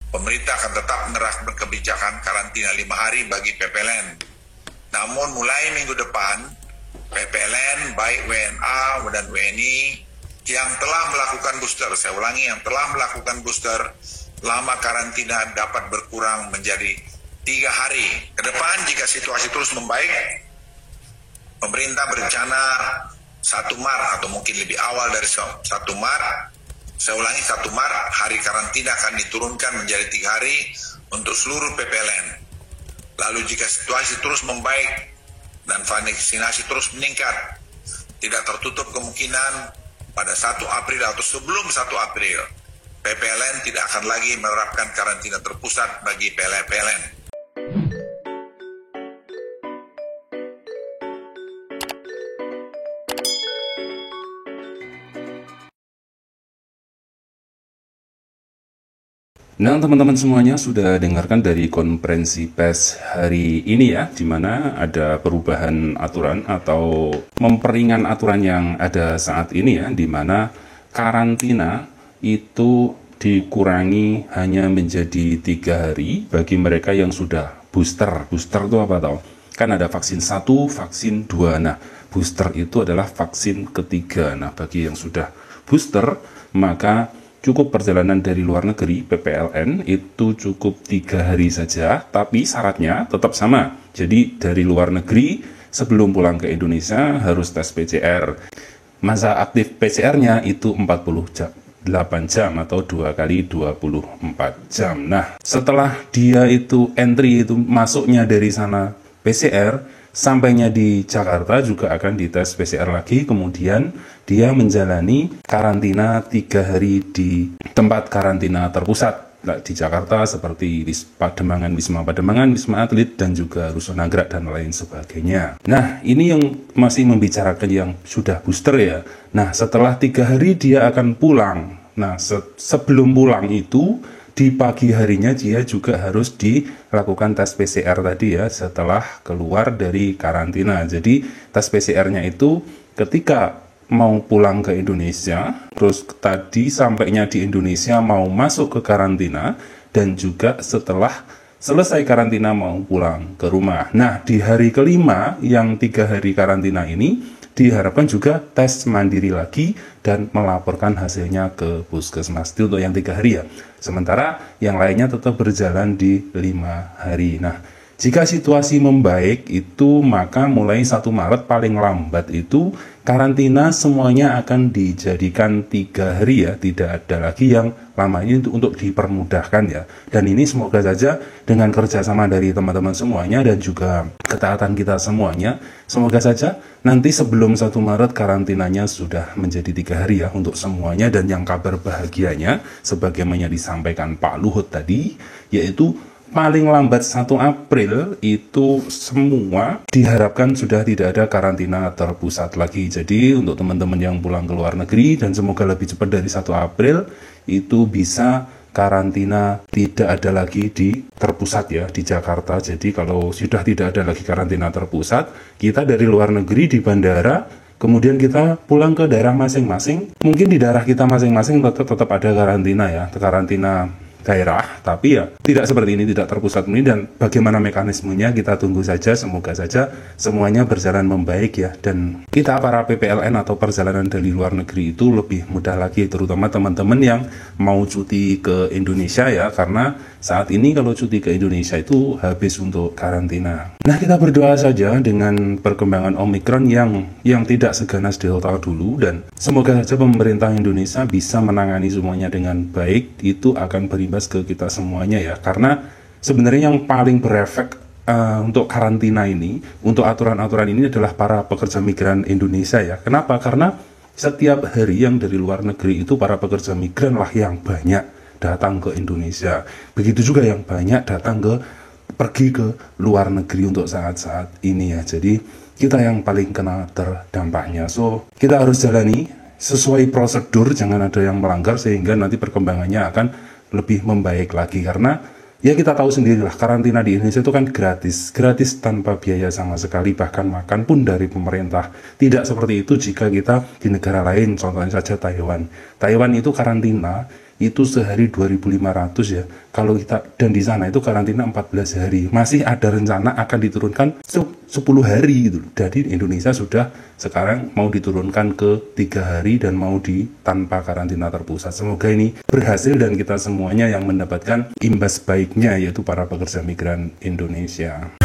pemerintah akan tetap menerapkan kebijakan karantina 5 hari bagi PPLN. Namun mulai minggu depan, PPLN baik WNA dan WNI yang telah melakukan booster, saya ulangi, yang telah melakukan booster, lama karantina dapat berkurang menjadi 3 hari. Ke depan jika situasi terus membaik, pemerintah berencana 1 Maret atau mungkin lebih awal dari 1 Maret, saya ulangi 1 Maret, hari karantina akan diturunkan menjadi 3 hari untuk seluruh PPLN. Lalu jika situasi terus membaik dan vaksinasi terus meningkat, tidak tertutup kemungkinan pada 1 April atau sebelum 1 April, PPLN tidak akan lagi menerapkan karantina terpusat bagi PLN. Nah, teman-teman semuanya sudah dengarkan dari konferensi pers hari ini ya, di mana ada perubahan aturan atau memperingan aturan yang ada saat ini ya, di mana karantina itu dikurangi hanya menjadi 3 hari bagi mereka yang sudah booster. Booster itu apa tahu? Kan ada vaksin 1, vaksin 2. Nah, booster itu adalah vaksin ketiga. Nah, bagi yang sudah booster, maka cukup perjalanan dari luar negeri PPLN itu cukup 3 hari saja, tapi syaratnya tetap sama. Jadi dari luar negeri sebelum pulang ke Indonesia harus tes PCR. Masa aktif PCR-nya itu 48 jam atau 2 kali 24 jam. Nah, setelah dia itu entry itu masuknya dari sana PCR, sampainya di Jakarta juga akan dites PCR lagi, kemudian dia menjalani karantina 3 hari di tempat karantina terpusat di Jakarta seperti Pademangan, Wisma Pademangan, Wisma Atlet, dan juga Rusunagrak dan lain sebagainya. Nah, ini yang masih membicarakan yang sudah booster ya. Nah, setelah 3 hari dia akan pulang. Nah, sebelum pulang itu di pagi harinya dia juga harus dilakukan tes PCR tadi ya, setelah keluar dari karantina. Jadi tes PCR-nya itu ketika mau pulang ke Indonesia, terus tadi sampainya di Indonesia mau masuk ke karantina, dan juga setelah selesai karantina mau pulang ke rumah. Nah, di hari kelima yang 3 hari karantina ini diharapkan juga tes mandiri lagi dan melaporkan hasilnya ke puskesmas. Itu untuk yang 3 hari ya. Sementara yang lainnya tetap berjalan di 5 hari. Nah, jika situasi membaik itu maka mulai 1 Maret paling lambat itu karantina semuanya akan dijadikan 3 hari ya. Tidak ada lagi yang lamanya untuk dipermudahkan ya. Dan ini semoga saja dengan kerjasama dari teman-teman semuanya dan juga ketaatan kita semuanya, semoga saja nanti sebelum 1 Maret karantinanya sudah menjadi 3 hari ya untuk semuanya. Dan yang kabar bahagianya sebagaimana disampaikan Pak Luhut tadi, yaitu paling lambat 1 April itu semua diharapkan sudah tidak ada karantina terpusat lagi. Jadi untuk teman-teman yang pulang ke luar negeri dan semoga lebih cepat dari 1 April itu bisa karantina tidak ada lagi di terpusat ya di Jakarta. Jadi kalau sudah tidak ada lagi karantina terpusat, kita dari luar negeri di bandara, kemudian kita pulang ke daerah masing-masing. Mungkin di daerah kita masing-masing tetap ada karantina ya, karantina daerah, tapi ya tidak seperti ini, tidak terpusat ini. Dan bagaimana mekanismenya kita tunggu saja, semoga saja semuanya berjalan membaik ya, dan kita para PPLN atau perjalanan dari luar negeri itu lebih mudah lagi, terutama teman-teman yang mau cuti ke Indonesia ya, karena saat ini kalau cuti ke Indonesia itu habis untuk karantina. Nah, kita berdoa saja dengan perkembangan Omikron yang tidak seganas Delta dulu, dan semoga saja pemerintah Indonesia bisa menangani semuanya dengan baik. Itu akan berimbas ke kita semuanya ya, karena sebenarnya yang paling berefek untuk karantina ini, untuk aturan-aturan ini adalah para pekerja migran Indonesia ya. Kenapa? Karena setiap hari yang dari luar negeri itu para pekerja migran lah yang banyak datang ke Indonesia. Begitu juga yang banyak datang pergi ke luar negeri untuk saat-saat ini ya. Jadi kita yang paling kena terdampaknya. So kita harus jalani sesuai prosedur, jangan ada yang melanggar sehingga nanti perkembangannya akan lebih membaik lagi. Karena ya kita tahu sendirilah, karantina di Indonesia itu kan gratis tanpa biaya sama sekali, bahkan makan pun dari pemerintah. Tidak seperti itu jika kita di negara lain, contohnya saja Taiwan itu karantina itu sehari 2.500 ya. Kalau kita, dan di sana itu karantina 14 hari. Masih ada rencana akan diturunkan 10 hari gitu. Jadi Indonesia sudah sekarang mau diturunkan ke 3 hari dan mau tanpa karantina terpusat. Semoga ini berhasil dan kita semuanya yang mendapatkan imbas baiknya, yaitu para pekerja migran Indonesia.